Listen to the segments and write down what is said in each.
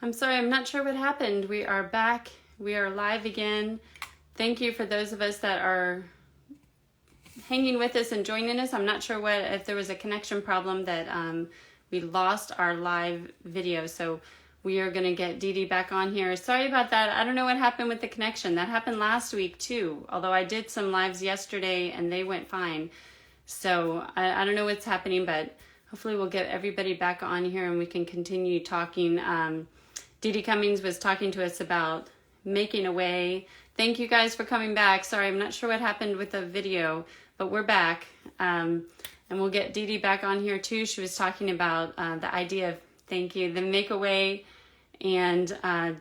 I'm sorry, I'm not sure what happened. We are back. We are live again. Thank you for those of us that are hanging with us and joining us. I'm not sure if there was a connection problem that we lost our live video. So we are going to get Deedee back on here. Sorry about that. I don't know what happened with the connection. That happened last week too. Although I did some lives yesterday and they went fine. So I don't know what's happening, but hopefully we'll get everybody back on here and we can continue talking. Deedee Cummings was talking to us about making a way. Thank you guys for coming back. Sorry, I'm not sure what happened with the video, but we're back. And we'll get Deedee back on here too. She was talking about the idea of, thank you, the make a way and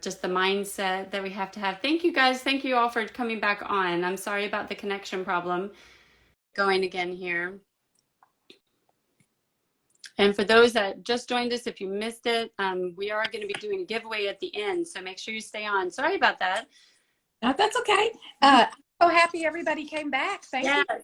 just the mindset that we have to have. Thank you guys. Thank you all for coming back on. I'm sorry about the connection problem. Going again here. And for those that just joined us, if you missed it, we are going to be doing a giveaway at the end. So make sure you stay on. Sorry about that. No, that's okay. I'm so happy everybody came back. Thank you for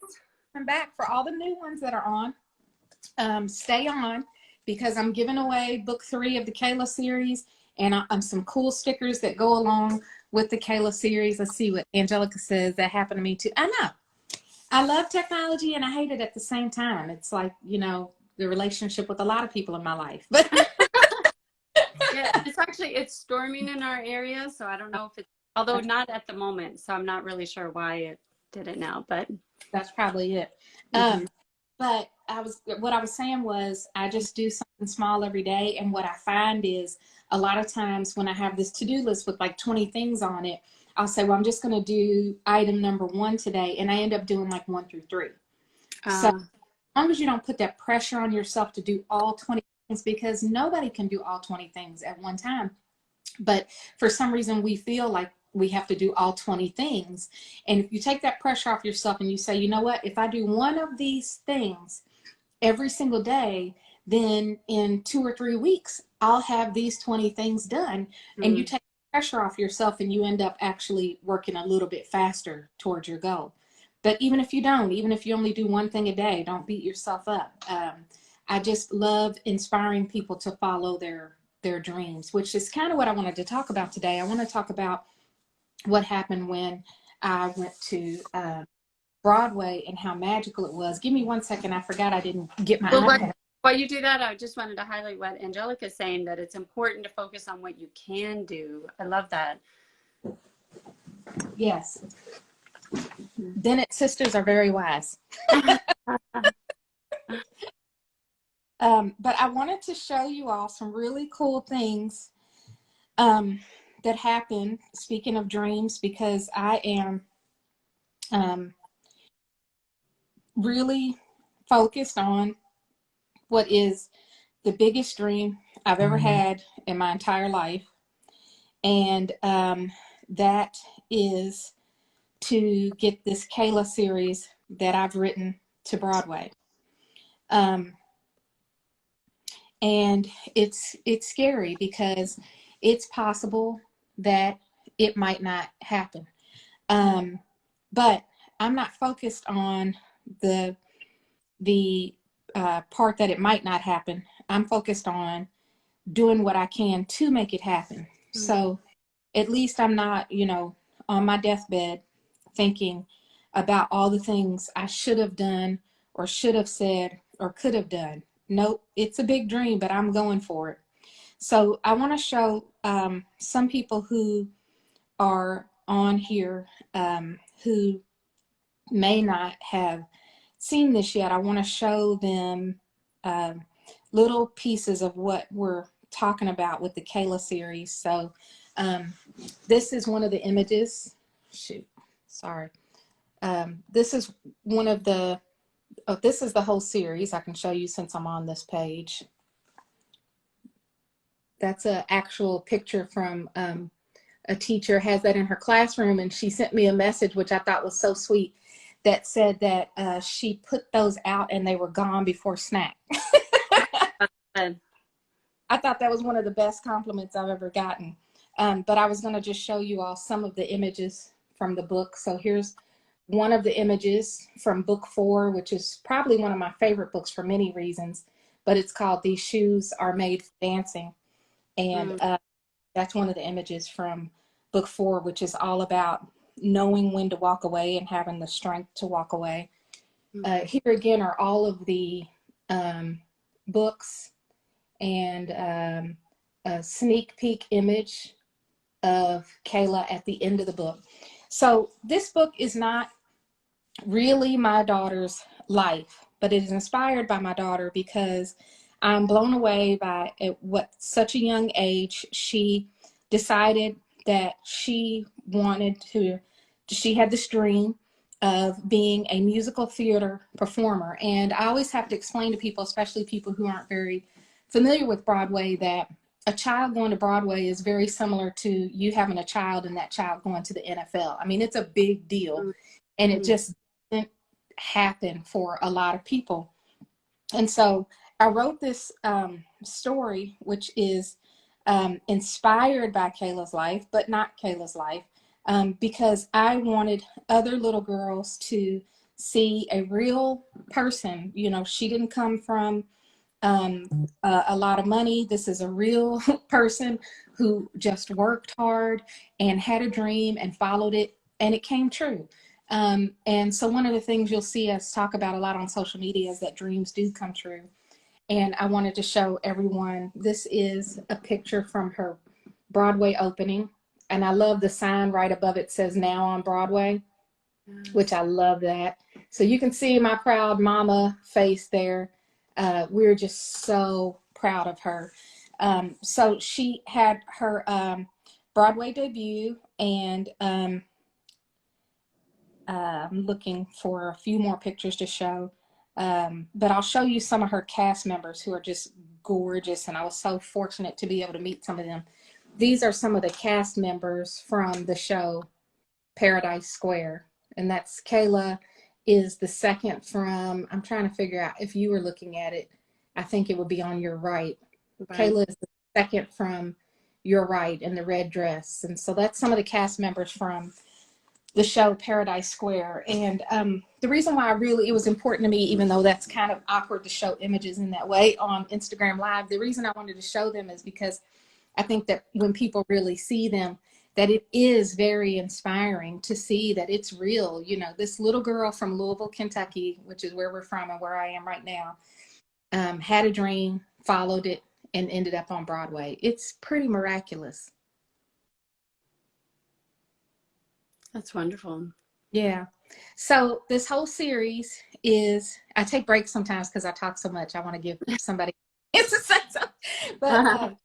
coming back. For all the new ones that are on, stay on because I'm giving away book 3 of the Kayla series and some cool stickers that go along with the Kayla series. Let's see what Angelica says. That happened to me too. I know. I love technology and I hate it at the same time. It's like, you know, the relationship with a lot of people in my life. But yeah, it's storming in our area, so I don't know if it's, although not at the moment, so I'm not really sure why it did it now, but that's probably it. But what I was saying was I just do something small every day, and what I find is a lot of times when I have this to-do list with like 20 things on it, I'll say, well, I'm just going to do item number 1 today, and I end up doing like 1 through 3. So as long as you don't put that pressure on yourself to do all 20 things, because nobody can do all 20 things at one time. But for some reason, we feel like we have to do all 20 things. And if you take that pressure off yourself and you say, you know what, if I do one of these things every single day, then in 2 or 3 weeks, I'll have these 20 things done. And you take pressure off yourself and you end up actually working a little bit faster towards your goal. But even if you don't, even if you only do one thing a day, don't beat yourself up. I just love inspiring people to follow their dreams, which is kind of what I wanted to talk about today. I want to talk about what happened when I went to Broadway and how magical it was. Give me 1 second. I forgot I didn't get my iPad. While you do that, I just wanted to highlight what Angelica is saying, that it's important to focus on what you can do. I love that. Yes. Bennett sisters are very wise. But I wanted to show you all some really cool things that happen, speaking of dreams, because I am really focused on what is the biggest dream I've ever had in my entire life. And that is to get this Kayla series that I've written to Broadway. And it's scary because it's possible that it might not happen. But I'm not focused on the part that it might not happen. I'm focused on doing what I can to make it happen. So at least I'm not, you know, on my deathbed thinking about all the things I should have done or should have said or could have done. Nope, it's a big dream, but I'm going for it. So I want to show some people who are on here who may not have seen this yet. I want to show them little pieces of what we're talking about with the Kayla series. So this is one of the images. This is one of the, this is the whole series. I can show you since I'm on this page. That's an actual picture from a teacher, has that in her classroom, and she sent me a message, which I thought was so sweet, that said that she put those out and they were gone before snack. I thought that was one of the best compliments I've ever gotten. But I was going to just show you all some of the images from the book. So here's one of the images from book 4, which is probably one of my favorite books for many reasons, but it's called These Shoes Are Made for Dancing. And That's one of the images from book 4, which is all about knowing when to walk away and having the strength to walk away. Here again are all of the books and a sneak peek image of Kayla at the end of the book. So this book is not really my daughter's life, but it is inspired by my daughter because I'm blown away by at what such a young age she decided that she had this dream of being a musical theater performer. And I always have to explain to people, especially people who aren't very familiar with Broadway, that a child going to Broadway is very similar to you having a child and that child going to the NFL. I mean, it's a big deal, and it just didn't happen for a lot of people. And so I wrote this story, which is inspired by Kayla's life, but not Kayla's life, because I wanted other little girls to see a real person. You know, she didn't come from a lot of money. This is a real person who just worked hard and had a dream and followed it, and it came true. And so one of the things you'll see us talk about a lot on social media is that dreams do come true. And I wanted to show everyone, this is a picture from her Broadway opening. And I love the sign right above it says now on Broadway, which I love that. So you can see my proud mama face there. We're just so proud of her. So she had her Broadway debut, and I'm looking for a few more pictures to show. But I'll show you some of her cast members who are just gorgeous, and I was so fortunate to be able to meet some of them. These are some of the cast members from the show Paradise Square, and that's Kayla is the second from, I'm trying to figure out if you were looking at it, I think it would be on your right. Kayla is the second from your right in the red dress. And so that's some of the cast members from the show Paradise Square. And the reason why it was important to me, even though that's kind of awkward to show images in that way on Instagram Live, the reason I wanted to show them is because I think that when people really see them, that it is very inspiring to see that it's real. You know, this little girl from Louisville, Kentucky, which is where we're from and where I am right now, had a dream, followed it, and ended up on Broadway. It's pretty miraculous. That's wonderful. Yeah. So this whole series is, I take breaks sometimes because I talk so much. I want to give somebody to say something. But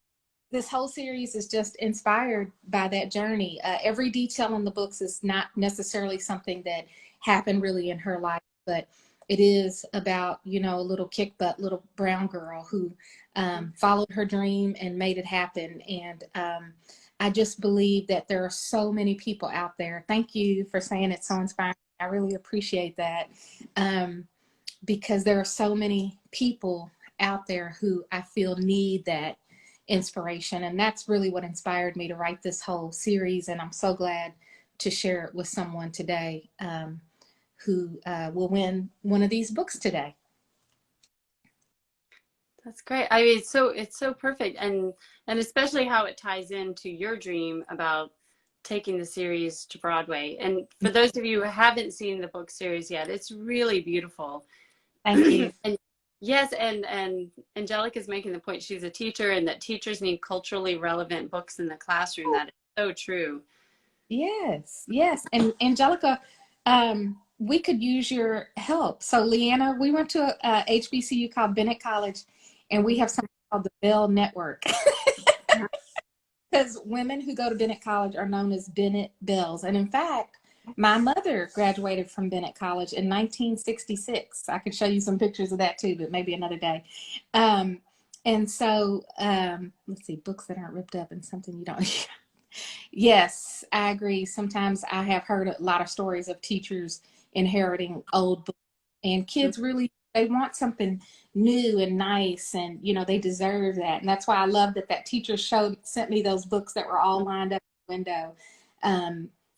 this whole series is just inspired by that journey. Every detail in the books is not necessarily something that happened really in her life, but it is about, you know, a little kick butt little brown girl who followed her dream and made it happen. And I just believe that there are so many people out there. Thank you for saying it's so inspiring. I really appreciate that, because there are so many people out there who I feel need that inspiration. And that's really what inspired me to write this whole series. And I'm so glad to share it with someone today who will win one of these books today. That's great. I mean, it's so perfect, and especially how it ties into your dream about taking the series to Broadway. And for those of you who haven't seen the book series yet, it's really beautiful. Thank you. And yes, and Angelica's making the point, she's a teacher, and that teachers need culturally relevant books in the classroom. That is so true. Yes, yes. And Angelica, we could use your help. So Leanna, we went to a HBCU called Bennett College, and we have something called the Bell Network. Because women who go to Bennett College are known as Bennett Bells. And in fact, my mother graduated from Bennett College in 1966. I could show you some pictures of that too, but maybe another day. And so, let's see, books that aren't ripped up and something you don't. Yes, I agree. Sometimes I have heard a lot of stories of teachers inheriting old books, and kids really, they want something new and nice, and you know, they deserve that. And that's why I love that teacher sent me those books that were all lined up in the window,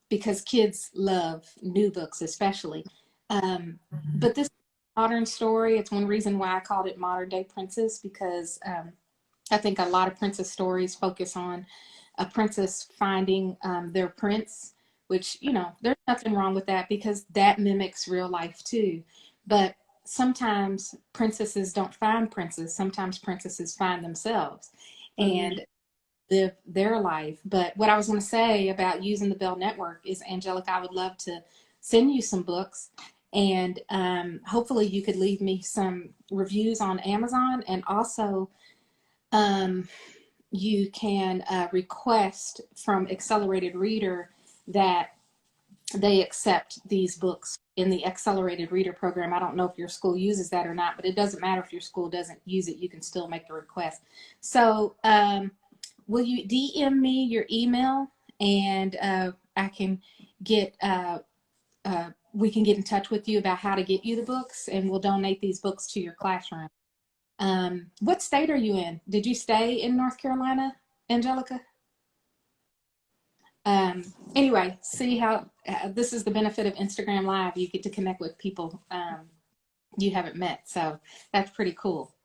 because kids love new books especially. But this modern story, it's one reason why I called it Modern Day Princess, because I think a lot of princess stories focus on a princess finding their prince, which, you know, there's nothing wrong with that because that mimics real life too. But sometimes princesses don't find princes. Sometimes princesses find themselves and live their life. But what I was going to say about using the Bell Network is, Angelica, I would love to send you some books. And hopefully you could leave me some reviews on Amazon. And also you can request from Accelerated Reader that they accept these books in the Accelerated Reader program. I don't know if your school uses that or not, but it doesn't matter if your school doesn't use it. You can still make the request. So will you DM me your email, and I can get we can get in touch with you about how to get you the books, and we'll donate these books to your classroom. What state are you in? Did you stay in North Carolina, Angelica? Anyway, see how this is the benefit of Instagram Live. You get to connect with people you haven't met. So that's pretty cool.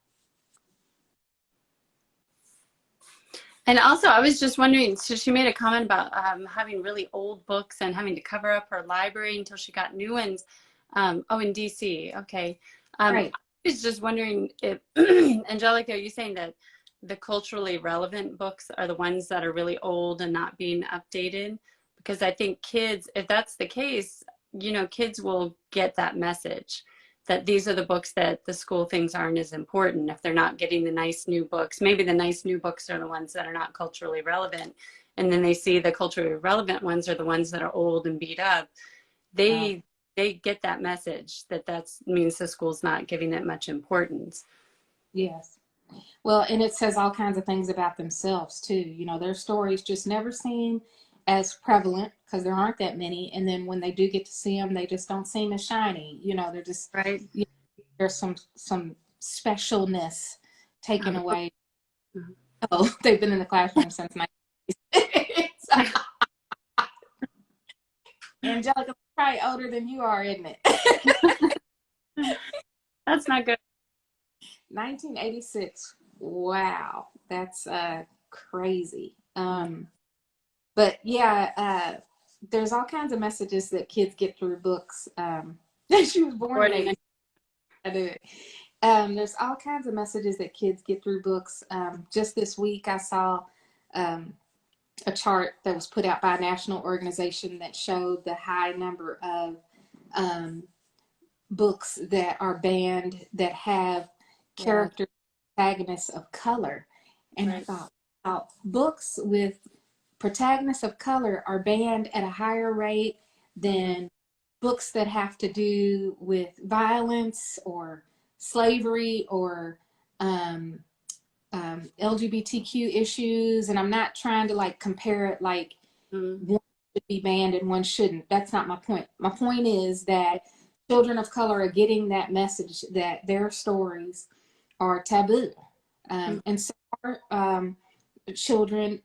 And also, I was just wondering, so she made a comment about having really old books and having to cover up her library until she got new ones. Oh, in DC. Okay. Right. I was just wondering if, Angelica, are you saying that the culturally relevant books are the ones that are really old and not being updated? Because I think kids, if that's the case, you know, kids will get that message that these are the books that the school thinks aren't as important. If they're not getting the nice new books, maybe the nice new books are the ones that are not culturally relevant. And then they see the culturally relevant ones are the ones that are old and beat up. They get that message that means the school's not giving it much importance. Yes. Well, and it says all kinds of things about themselves too. You know, their stories just never seem as prevalent because there aren't that many. And then when they do get to see them, they just don't seem as shiny. You know, they're just, Right. you know, there's some specialness taken away. Oh, they've been in the classroom since 1980s. Angelica, probably older than you are, isn't it? That's not good. 1986. Wow, that's crazy. But yeah, there's all kinds of messages that kids get through books. She was born in 80. I do it. There's all kinds of messages that kids get through books. Just this week, I saw a chart that was put out by a national organization that showed the high number of books that are banned that have character protagonists of color. And I thought, wow, books with protagonists of color are banned at a higher rate than books that have to do with violence or slavery or LGBTQ issues. And I'm not trying to like compare it like one should be banned and one shouldn't. That's not my point. My point is that children of color are getting that message that their stories are taboo. And so are children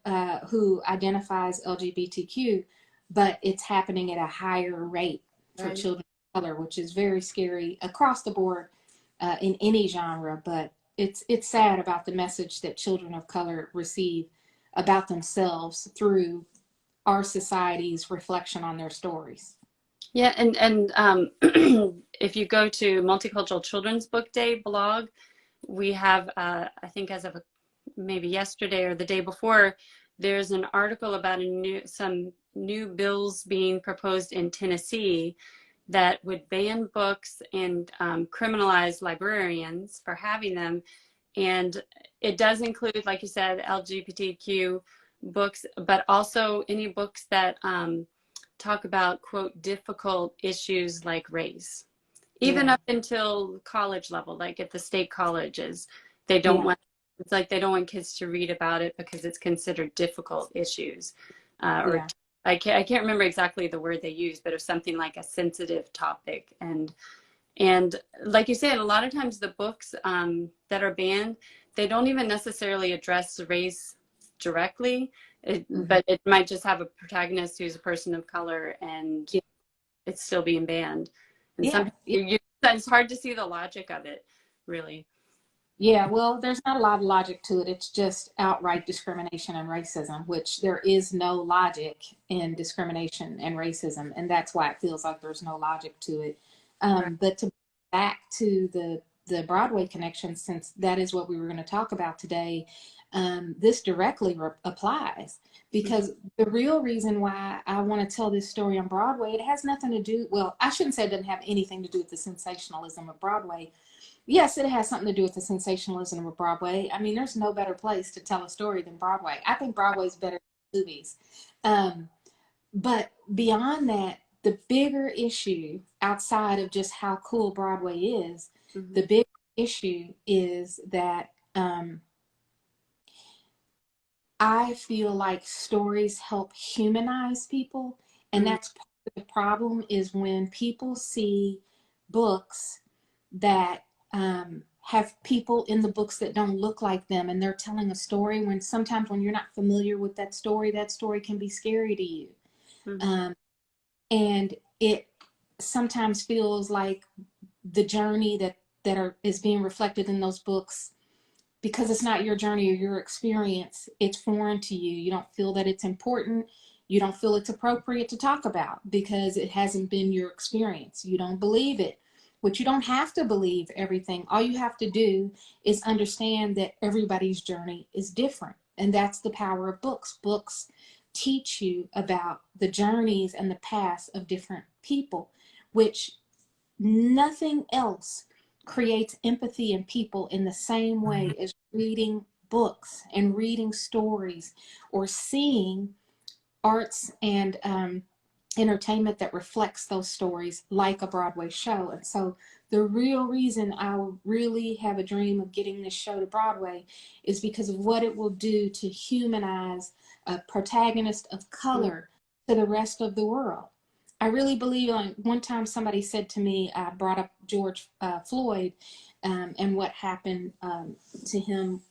who identify as LGBTQ, but it's happening at a higher rate for children of color, which is very scary across the board in any genre. But it's sad about the message that children of color receive about themselves through our society's reflection on their stories. Yeah, and if you go to Multicultural Children's Book Day blog, we have, I think as of maybe yesterday or the day before, there's an article about some new bills being proposed in Tennessee that would ban books and criminalize librarians for having them. And it does include, like you said, LGBTQ books, but also any books that talk about, quote, difficult issues like race. Even up until college level, like at the state colleges, they don't want, it's like they don't want kids to read about it because it's considered difficult issues. Or I can't remember exactly the word they use, but it was something like a sensitive topic. And like you said, a lot of times the books that are banned, they don't even necessarily address race directly, but it might just have a protagonist who's a person of color, and it's still being banned. And it's hard to see the logic of it, really. Yeah, well, there's not a lot of logic to it. It's just outright discrimination and racism, which there is no logic in discrimination and racism, and that's why it feels like there's no logic to it. Right. But to back to the Broadway connection, since that is what we were going to talk about today, this directly applies Mhm. because the real reason why I want to tell this story on Broadway, it has nothing to do. Well, I shouldn't say it doesn't have anything to do with the sensationalism of Broadway. Yes, it has something to do with the sensationalism of Broadway. I mean, there's no better place to tell a story than Broadway. I think Broadway's better than movies. Um, but beyond that, the bigger issue outside of just how cool Broadway is, Mhm. the big issue is that I feel like stories help humanize people. And Mhm. that's part of the problem is when people see books that have people in the books that don't look like them and they're telling a story when sometimes when you're not familiar with that story can be scary to you. Mhm. Um, and it sometimes feels like the journey is being reflected in those books because it's not your journey or your experience, it's foreign to you. You don't feel that it's important. You don't feel it's appropriate to talk about because it hasn't been your experience. You don't believe it, which you don't have to believe everything. All you have to do is understand that everybody's journey is different. And that's the power of books. Books teach you about the journeys and the paths of different people, which nothing else creates empathy in people in the same way as reading books and reading stories or seeing arts and entertainment that reflects those stories like a Broadway show. And so the real reason I really have a dream of getting this show to Broadway is because of what it will do to humanize a protagonist of color to the rest of the world. I really believe, like one time somebody said to me, I brought up George Floyd and what happened to him.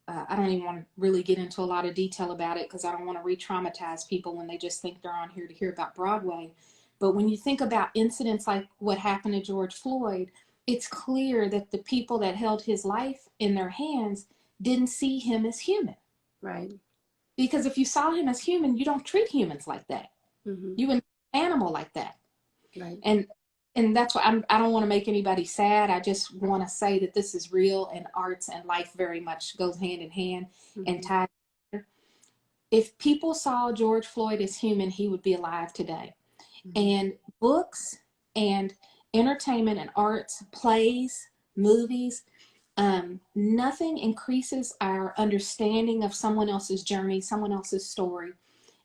I don't even want to really get into a lot of detail about it because I don't want to re-traumatize people when they just think they're on here to hear about Broadway. But when you think about incidents like what happened to George Floyd, it's clear that the people that held his life in their hands didn't see him as human. Right. Because if you saw him as human, you don't treat humans like that. Mhm. You wouldn't treat an animal like that. Right. And that's why I don't want to make anybody sad. I just want to say that this is real, and arts and life very much goes hand in hand and Mhm. tied together. If people saw George Floyd as human, he would be alive today. Mhm. And books and entertainment and arts, plays, movies, nothing increases our understanding of someone else's journey, someone else's story,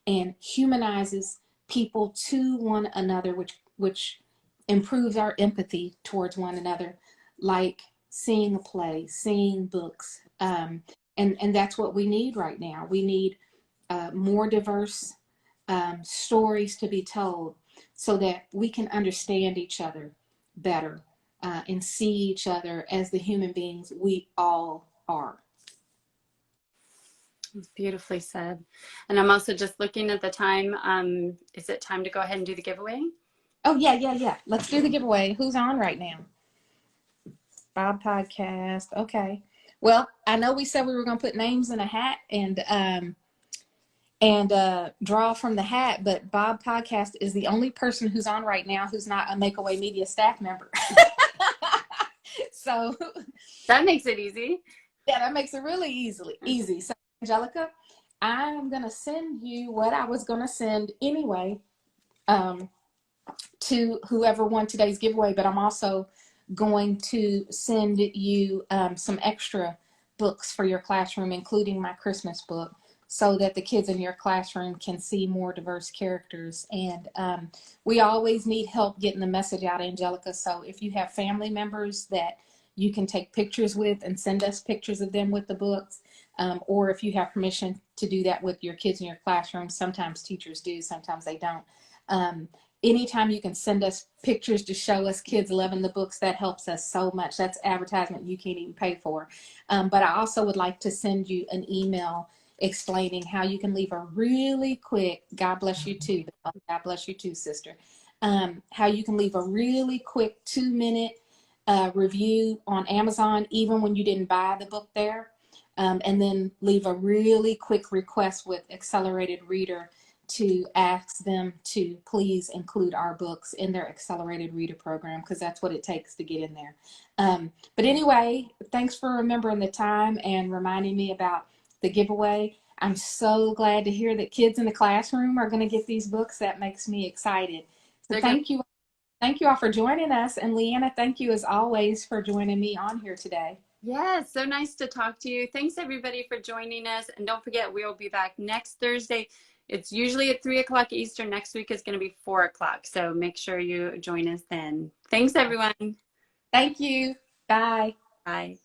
and humanizes people to one another, which improves our empathy towards one another, like seeing a play, seeing books, and that's what we need right now. We need more diverse stories to be told, so that we can understand each other better and see each other as the human beings we all are. It's beautifully said. And I'm also just looking at the time. Is it time to go ahead and do the giveaway? Oh yeah, yeah, yeah. Let's do the giveaway. Who's on right now? Bob Podcast. Okay. Well, I know we said we were going to put names in a hat and draw from the hat, but Bob Podcast is the only person who's on right now who's not a Makeaway Media staff member. So That makes it easy. yeah, that makes it really easy. So Angelica, I'm gonna send you what I was gonna send anyway. Um, to whoever won today's giveaway, but I'm also going to send you some extra books for your classroom, including my Christmas book, so that the kids in your classroom can see more diverse characters. And we always need help getting the message out, Angelica. So if you have family members that you can take pictures with and send us pictures of them with the books, or if you have permission to do that with your kids in your classroom, sometimes teachers do, sometimes they don't. Um, Anytime you can send us pictures to show us kids loving the books, that helps us so much. That's advertisement you can't even pay for. But I also would like to send you an email explaining how you can leave a really quick, God bless you too, God bless you too, sister, how you can leave a really quick 2-minute a review on Amazon, even when you didn't buy the book there. And then leave a really quick request with Accelerated Reader to ask them to please include our books in their Accelerated Reader program, because that's what it takes to get in there. But anyway, thanks for remembering the time and reminding me about the giveaway. I'm so glad to hear that kids in the classroom are going to get these books. That makes me excited. So thank you. Thank you all for joining us. And Leanna, thank you as always for joining me on here today. Yeah, so nice to talk to you. Thanks everybody for joining us. And don't forget, we'll be back next Thursday. It's usually at 3 o'clock Eastern. Next week is going to be 4 o'clock. So make sure you join us then. Thanks everyone. Thank you. Bye. Bye.